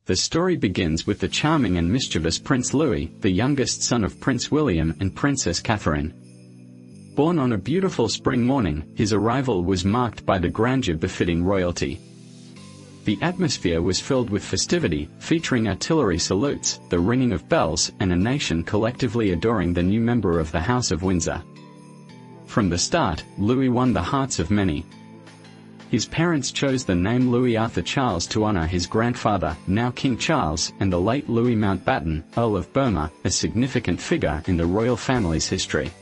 The story begins with the charming and mischievous Prince Louis, the youngest son of Prince William and Princess Catherine. Born on a beautiful spring morning, his arrival was marked by the grandeur befitting royalty. The atmosphere was filled with festivity, featuring artillery salutes, the ringing of bells, and a nation collectively adoring the new member of the House of Windsor. From the start, Louis won the hearts of many. His parents chose the name Louis Arthur Charles to honor his grandfather, now King Charles, and the late Louis Mountbatten, Earl of Burma, a significant figure in the royal family's history.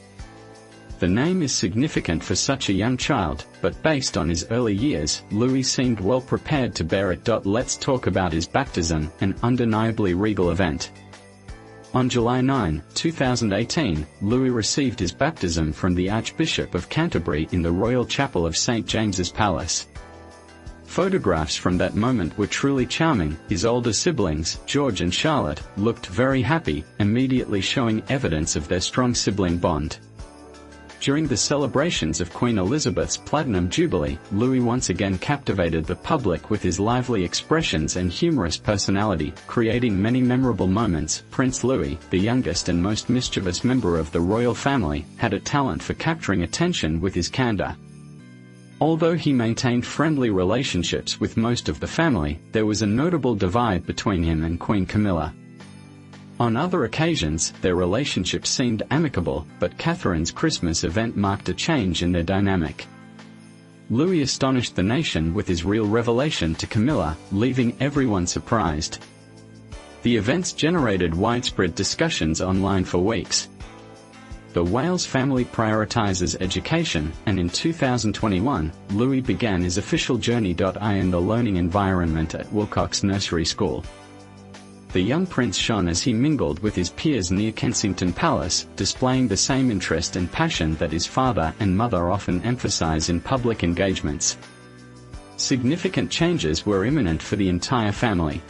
The name is significant for such a young child, but based on his early years, Louis seemed well prepared to bear it. Let's talk about his baptism, an undeniably regal event. On July 9, 2018, Louis received his baptism from the Archbishop of Canterbury in the Royal Chapel of St. James's Palace. Photographs from that moment were truly charming. His older siblings, George and Charlotte, looked very happy, immediately showing evidence of their strong sibling bond. During the celebrations of Queen Elizabeth's Platinum Jubilee, Louis once again captivated the public with his lively expressions and humorous personality, creating many memorable moments. Prince Louis, the youngest and most mischievous member of the royal family, had a talent for capturing attention with his candor. Although he maintained friendly relationships with most of the family, there was a notable divide between him and Queen Camilla. On other occasions, their relationship seemed amicable, but Catherine's Christmas event marked a change in their dynamic. Louis astonished the nation with his real revelation to Camilla, leaving everyone surprised. The events generated widespread discussions online for weeks. The Wales family prioritizes education, and in 2021, Louis began his official journey in the learning environment at Wilcox Nursery School. The young prince shone as he mingled with his peers near Kensington Palace, displaying the same interest and passion that his father and mother often emphasize in public engagements. Significant changes were imminent for the entire family.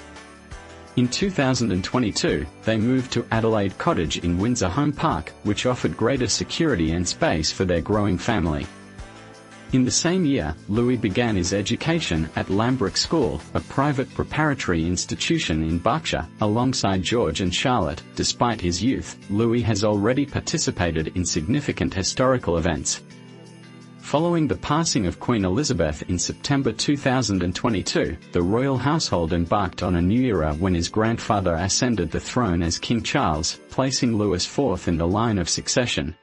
In 2022, they moved to Adelaide Cottage in Windsor Home Park, which offered greater security and space for their growing family. In the same year, Louis began his education at Lambrook School, a private preparatory institution in Berkshire, alongside George and Charlotte. Despite his youth, Louis has already participated in significant historical events. Following the passing of Queen Elizabeth in September 2022, the royal household embarked on a new era when his grandfather ascended the throne as King Charles, placing Louis fourth in the line of succession.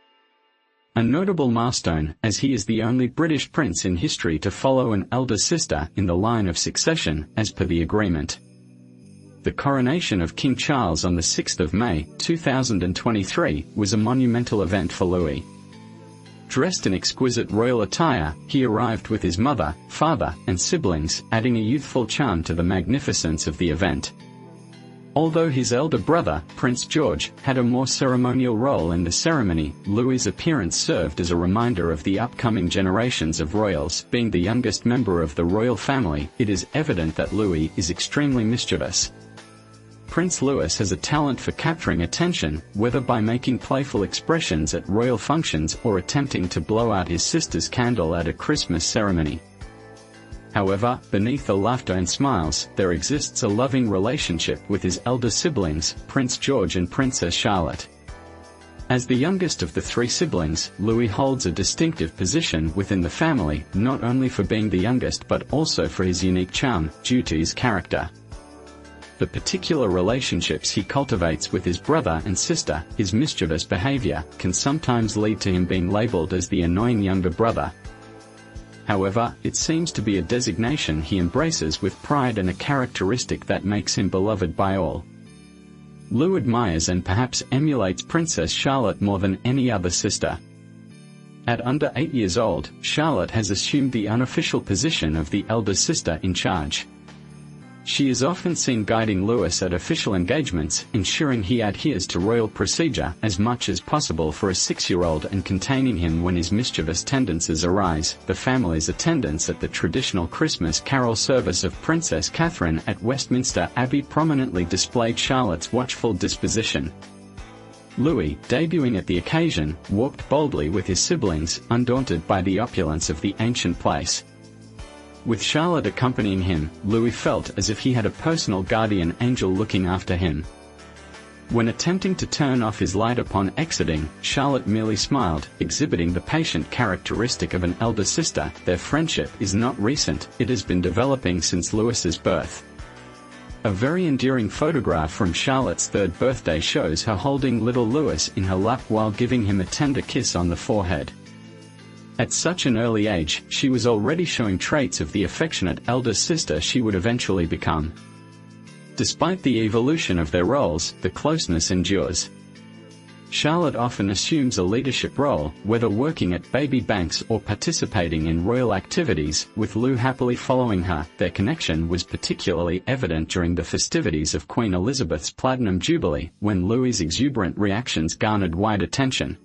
A notable milestone, as he is the only British prince in history to follow an elder sister in the line of succession, as per the agreement. The coronation of King Charles on the 6th of May, 2023, was a monumental event for Louis. Dressed in exquisite royal attire, he arrived with his mother, father, and siblings, adding a youthful charm to the magnificence of the event. Although his elder brother, Prince George, had a more ceremonial role in the ceremony, Louis's appearance served as a reminder of the upcoming generations of royals. Being the youngest member of the royal family, it is evident that Louis is extremely mischievous. Prince Louis has a talent for capturing attention, whether by making playful expressions at royal functions or attempting to blow out his sister's candle at a Christmas ceremony. However, beneath the laughter and smiles, there exists a loving relationship with his elder siblings, Prince George and Princess Charlotte. As the youngest of the three siblings, Louis holds a distinctive position within the family, not only for being the youngest but also for his unique charm, due to his character. The particular relationships he cultivates with his brother and sister, his mischievous behavior, can sometimes lead to him being labeled as the annoying younger brother. However, it seems to be a designation he embraces with pride and a characteristic that makes him beloved by all. Louis admires and perhaps emulates Princess Charlotte more than any other sister. At under 8 years old, Charlotte has assumed the unofficial position of the elder sister in charge. She is often seen guiding Louis at official engagements, ensuring he adheres to royal procedure as much as possible for a 6-year-old and containing him when his mischievous tendencies arise. The family's attendance at the traditional Christmas carol service of Princess Catherine at Westminster Abbey prominently displayed Charlotte's watchful disposition. Louis, debuting at the occasion, walked boldly with his siblings, undaunted by the opulence of the ancient place. With Charlotte accompanying him, Louis felt as if he had a personal guardian angel looking after him. When attempting to turn off his light upon exiting, Charlotte merely smiled, exhibiting the patient characteristic of an elder sister. Their friendship is not recent, it has been developing since Louis's birth. A very endearing photograph from Charlotte's third birthday shows her holding little Louis in her lap while giving him a tender kiss on the forehead. At such an early age, she was already showing traits of the affectionate elder sister she would eventually become. Despite the evolution of their roles, the closeness endures. Charlotte often assumes a leadership role, whether working at baby banks or participating in royal activities, with Lou happily following her. Their connection was particularly evident during the festivities of Queen Elizabeth's Platinum Jubilee, when Louis's exuberant reactions garnered wide attention.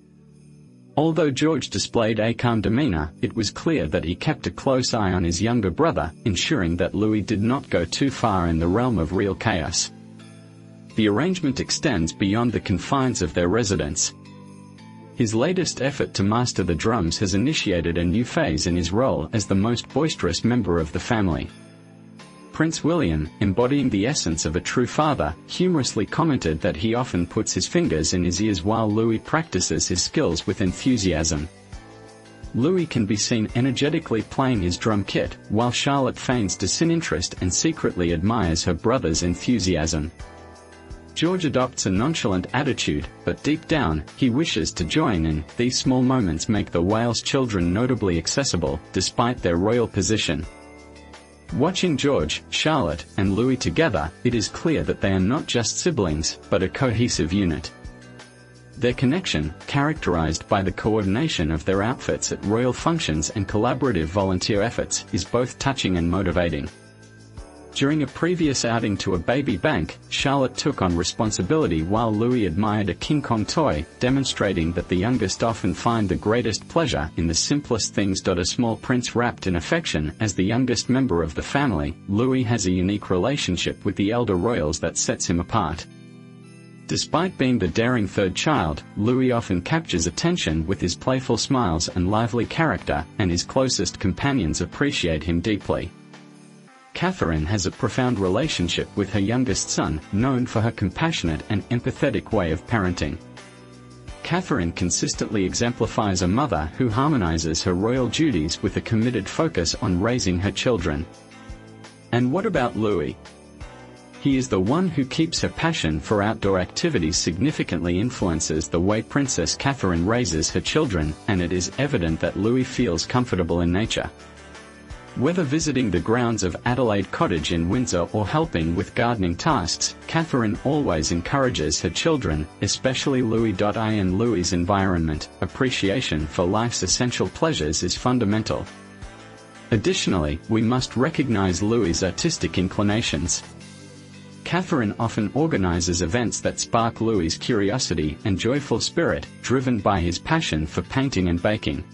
Although George displayed a calm demeanor, it was clear that he kept a close eye on his younger brother, ensuring that Louis did not go too far in the realm of real chaos. The arrangement extends beyond the confines of their residence. His latest effort to master the drums has initiated a new phase in his role as the most boisterous member of the family. Prince William, embodying the essence of a true father, humorously commented that he often puts his fingers in his ears while Louis practices his skills with enthusiasm. Louis can be seen energetically playing his drum kit, while Charlotte feigns disinterest and secretly admires her brother's enthusiasm. George adopts a nonchalant attitude, but deep down, he wishes to join in. These small moments make the Wales children notably accessible, despite their royal position. Watching George, Charlotte, and Louis together, it is clear that they are not just siblings, but a cohesive unit. Their connection, characterized by the coordination of their outfits at royal functions and collaborative volunteer efforts, is both touching and motivating. During a previous outing to a baby bank, Charlotte took on responsibility while Louis admired a King Kong toy, demonstrating that the youngest often find the greatest pleasure in the simplest things. A small prince wrapped in affection. As the youngest member of the family, Louis has a unique relationship with the elder royals that sets him apart. Despite being the daring third child, Louis often captures attention with his playful smiles and lively character, and his closest companions appreciate him deeply. Catherine has a profound relationship with her youngest son, known for her compassionate and empathetic way of parenting. Catherine consistently exemplifies a mother who harmonizes her royal duties with a committed focus on raising her children. And what about Louis? He is the one who keeps her passion for outdoor activities significantly influences the way Princess Catherine raises her children, and it is evident that Louis feels comfortable in nature. Whether visiting the grounds of Adelaide Cottage in Windsor or helping with gardening tasks, Catherine always encourages her children, especially Louis. In Louis's environment, appreciation for life's essential pleasures is fundamental. Additionally, we must recognize Louis's artistic inclinations. Catherine often organizes events that spark Louis's curiosity and joyful spirit, driven by his passion for painting and baking.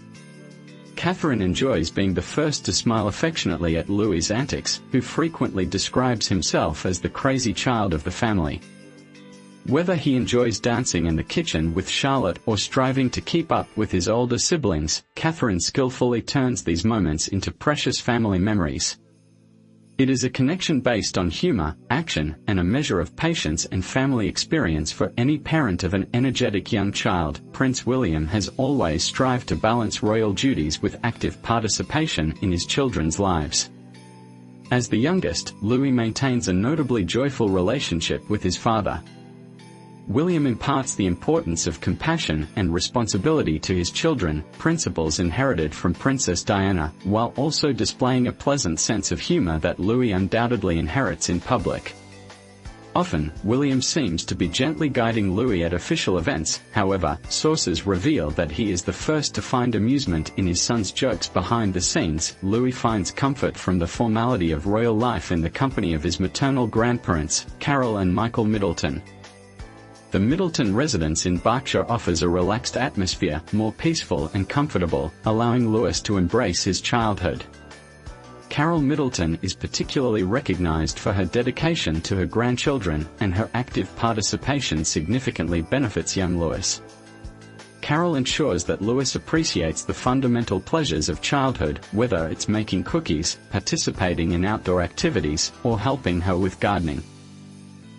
Catherine enjoys being the first to smile affectionately at Louis's antics, who frequently describes himself as the crazy child of the family. Whether he enjoys dancing in the kitchen with Charlotte or striving to keep up with his older siblings, Catherine skillfully turns these moments into precious family memories. It is a connection based on humor, action, and a measure of patience and family experience for any parent of an energetic young child. Prince William has always strived to balance royal duties with active participation in his children's lives. As the youngest, Louis maintains a notably joyful relationship with his father. William imparts the importance of compassion and responsibility to his children, principles inherited from Princess Diana, while also displaying a pleasant sense of humor that Louis undoubtedly inherits in public. Often, William seems to be gently guiding Louis at official events. However, sources reveal that he is the first to find amusement in his son's jokes behind the scenes. Louis finds comfort from the formality of royal life in the company of his maternal grandparents, Carol and Michael Middleton. The Middleton residence in Berkshire offers a relaxed atmosphere, more peaceful and comfortable, allowing Louis to embrace his childhood. Carol Middleton is particularly recognized for her dedication to her grandchildren, and her active participation significantly benefits young Louis. Carol ensures that Louis appreciates the fundamental pleasures of childhood, whether it's making cookies, participating in outdoor activities, or helping her with gardening.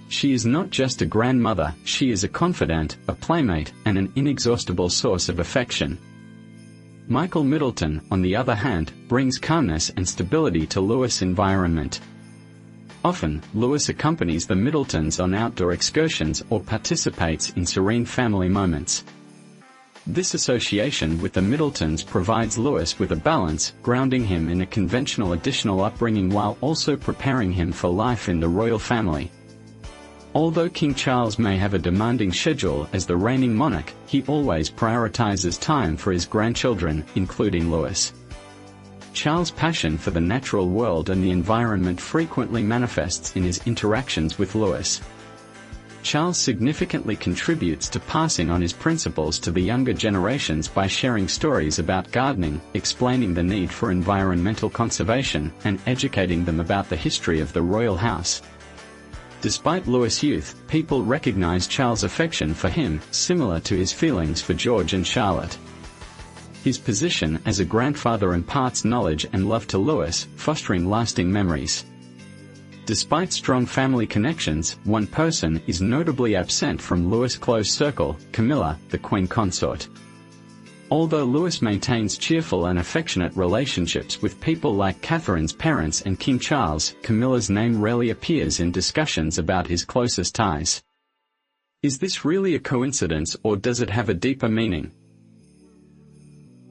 She is not just a grandmother, she is a confidant, a playmate, and an inexhaustible source of affection. Michael Middleton, on the other hand, brings calmness and stability to Louis' environment. Often, Louis accompanies the Middletons on outdoor excursions or participates in serene family moments. This association with the Middletons provides Louis with a balance, grounding him in a conventional additional upbringing while also preparing him for life in the royal family. Although King Charles may have a demanding schedule as the reigning monarch, he always prioritizes time for his grandchildren, including Louis. Charles' passion for the natural world and the environment frequently manifests in his interactions with Louis. Charles significantly contributes to passing on his principles to the younger generations by sharing stories about gardening, explaining the need for environmental conservation, and educating them about the history of the royal house. Despite Louis' youth, people recognize Charles' affection for him, similar to his feelings for George and Charlotte. His position as a grandfather imparts knowledge and love to Louis, fostering lasting memories. Despite strong family connections, one person is notably absent from Louis' close circle, Camilla, the Queen Consort. Although Louis maintains cheerful and affectionate relationships with people like Catherine's parents and King Charles, Camilla's name rarely appears in discussions about his closest ties. Is this really a coincidence or does it have a deeper meaning?